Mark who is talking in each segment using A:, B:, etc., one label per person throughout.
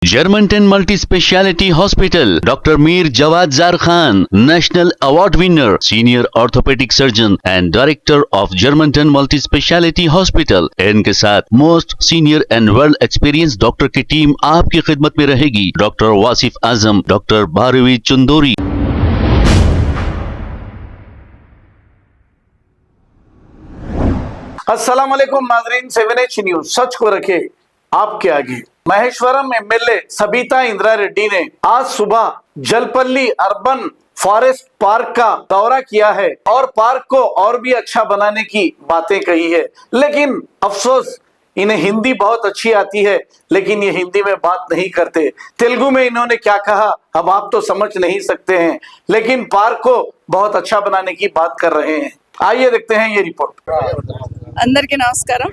A: Germantown Multi Speciality Hospital, Dr. Mir Jawad Zar Khan, National Award winner, Senior Orthopedic Surgeon and Director of Germantown Multi Speciality Hospital. इनके साथ most senior and world experience doctor की team आपकी खिदमत में रहेगी। Doctor Wasif Azam, doctor Bharvi Chandori.
B: अस्सलाम वालेकुम नाजरीन, 7H न्यूज सच को रखे आपके आगे। महेश्वरम एमएलए सबिता इंद्रा रेड्डी ने आज सुबह जलपल्ली अर्बन फॉरेस्ट पार्क का दौरा किया है और पार्क को और भी अच्छा बनाने की बातें कही है। लेकिन अफसोस, इन्हें हिंदी बहुत अच्छी आती है लेकिन ये हिंदी में बात नहीं करते। तेलुगु में इन्होंने क्या कहा अब आप तो समझ नहीं सकते हैं, लेकिन पार्क को बहुत अच्छा बनाने की बात कर रहे हैं। आइए देखते हैं ये रिपोर्ट।
C: అందరికీ నమస్కారం।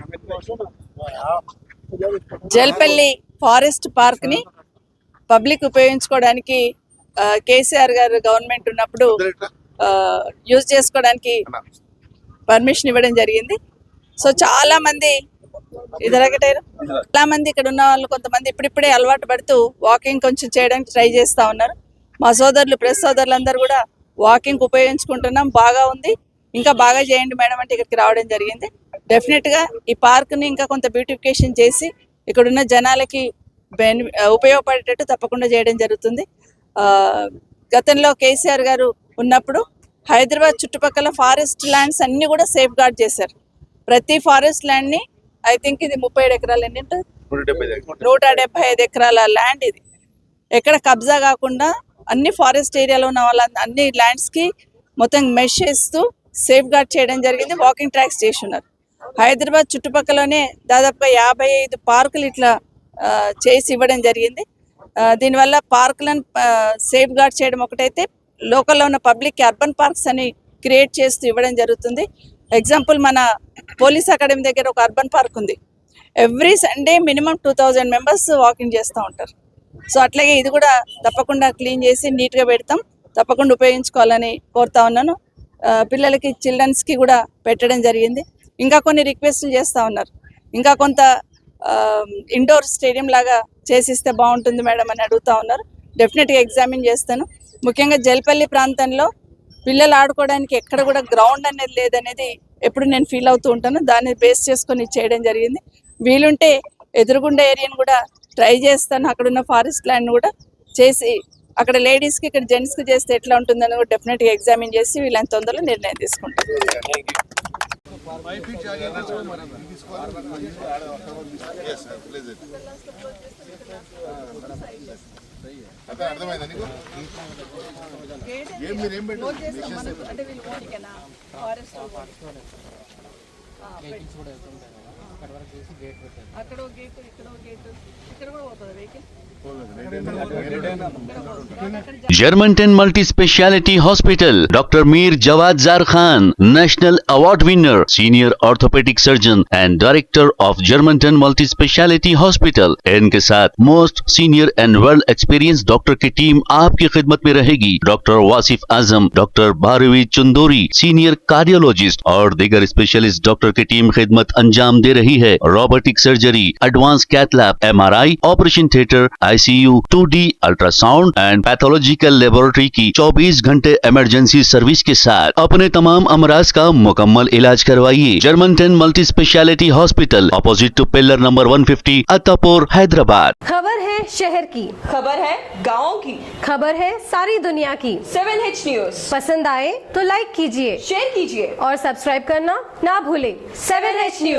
C: జల్పల్లి ఫారెస్ట్ పార్క్ ని పబ్లిక్ ఉపయోగించుకోవడానికి కేసీఆర్ గారు గవర్నమెంట్ ఉన్నప్పుడు యూజ్ చేసుకోవడానికి పర్మిషన్ ఇవ్వడం జరిగింది। సో చాలా మంది ఇక్కడ ఉన్న వాళ్ళు కొంతమంది ఇప్పుడిప్పుడే అలవాటు పడుతూ వాకింగ్ కొంచెం చేయడానికి ట్రై చేస్తూ ఉన్నారు। మా సోదరులు ప్రెస్ సోదరులందరూ కూడా వాకింగ్ ఉపయోగించుకుంటున్నాం, బాగా ఉంది, ఇంకా బాగా చేయండి మేడం అంటే ఇక్కడికి రావడం జరిగింది। డెఫినెట్గా ఈ పార్క్ని ఇంకా కొంత బ్యూటిఫికేషన్ చేసి ఇక్కడున్న జనాలకి ఉపయోగపడేటట్టు తప్పకుండా చేయడం జరుగుతుంది। గతంలో కేసీఆర్ గారు ఉన్నప్పుడు హైదరాబాద్ చుట్టుపక్కల ఫారెస్ట్ ల్యాండ్స్ అన్నీ కూడా సేఫ్ గార్డ్ చేశారు। ప్రతి ఫారెస్ట్ ల్యాండ్ని ఐ థింక్ ఇది 37 ఎకరాలు ఎన్ని ఉంటుంది, 175 ఎకరాల ల్యాండ్ ఇది ఎక్కడ కబ్జా కాకుండా అన్ని ఫారెస్ట్ ఏరియాలో ఉన్న వాళ్ళ అన్ని ల్యాండ్స్కి మొత్తం మెష్ చేస్తూ సేఫ్ గార్డ్ చేయడం జరిగింది। వాకింగ్ ట్రాక్స్ చేసి ఉన్నారు। హైదరాబాద్ చుట్టుపక్కలనే దాదాపుగా 55 పార్కులు ఇట్లా చేసి ఇవ్వడం జరిగింది। దీనివల్ల పార్కులను సేఫ్ గార్డ్ చేయడం ఒకటైతే లోకల్లో ఉన్న పబ్లిక్కి అర్బన్ పార్క్స్ అని క్రియేట్ చేస్తూ ఇవ్వడం జరుగుతుంది। ఎగ్జాంపుల్ మన పోలీస్ అకాడమీ దగ్గర ఒక అర్బన్ పార్క్ ఉంది, every Sunday minimum 2000 members walking చేస్తూ ఉంటారు। సో అట్లాగే ఇది కూడా తప్పకుండా క్లీన్ చేసి నీట్గా పెడతాం, తప్పకుండా ఉపయోగించుకోవాలని కోరుతా ఉన్నాను। పిల్లలకి చిల్డ్రన్స్కి కూడా పెట్టడం జరిగింది। ఇంకా కొన్ని రిక్వెస్ట్లు చేస్తూ ఉన్నారు, ఇంకా కొంత ఇండోర్ స్టేడియం లాగా చేసిస్తే బాగుంటుంది మేడం అని అడుగుతూ ఉన్నారు। డెఫినెట్గా ఎగ్జామిన్ చేస్తాను। ముఖ్యంగా జల్పల్లి ప్రాంతంలో పిల్లలు ఆడుకోవడానికి ఎక్కడ కూడా గ్రౌండ్ అనేది లేదనేది ఎప్పుడు నేను ఫీల్ అవుతూ ఉంటాను, దాన్ని బేస్ చేసుకొని చేయడం జరిగింది। వీలుంటే ఎదురుగుండా ఏరియాను కూడా ట్రై చేస్తాను, అక్కడున్న ఫారెస్ట్ ల్యాండ్ కూడా చేసి అక్కడ లేడీస్కి ఇక్కడ జెంట్స్కి చేస్తే ఎట్లా ఉంటుందని కూడా డెఫినెట్గా ఎగ్జామిన్ చేసి వీళ్ళని తొందరలో నిర్ణయం తీసుకుంటాను। అక్కడ గేట్, ఇక్కడ గేట్, ఇక్కడ కూడా పోతుంది vehicle.
A: Germantown Multi Speciality Hospital, Dr. Mir Jawad Zar Khan, National Award winner, Senior Orthopedic Surgeon and Director of Germantown Multi Speciality Hospital। इनके साथ most senior and world experience doctor की team आपकी खिदमत में रहेगी। Doctor Wasif Azam, doctor Bharvi Chandori, senior cardiologist और दीगर specialist doctor की टीम खिदमत अंजाम दे रही है। Robotic surgery, advance cath lab, MRI, operation theatre, ICU, 2D ultrasound and pathological laboratory की 24 घंटे इमरजेंसी सर्विस के साथ अपने तमाम अमराज का मुकम्मल इलाज करवाइए। Germanten multi speciality hospital, opposite to pillar number 150, Attapur, Hyderabad.
D: खबर है शहर की,
E: खबर है गाँव की,
D: खबर है सारी दुनिया की।
E: 7H न्यूज
D: पसंद आए तो लाइक कीजिए,
E: शेयर कीजिए
D: और सब्सक्राइब करना ना भूलें।
E: 7H news.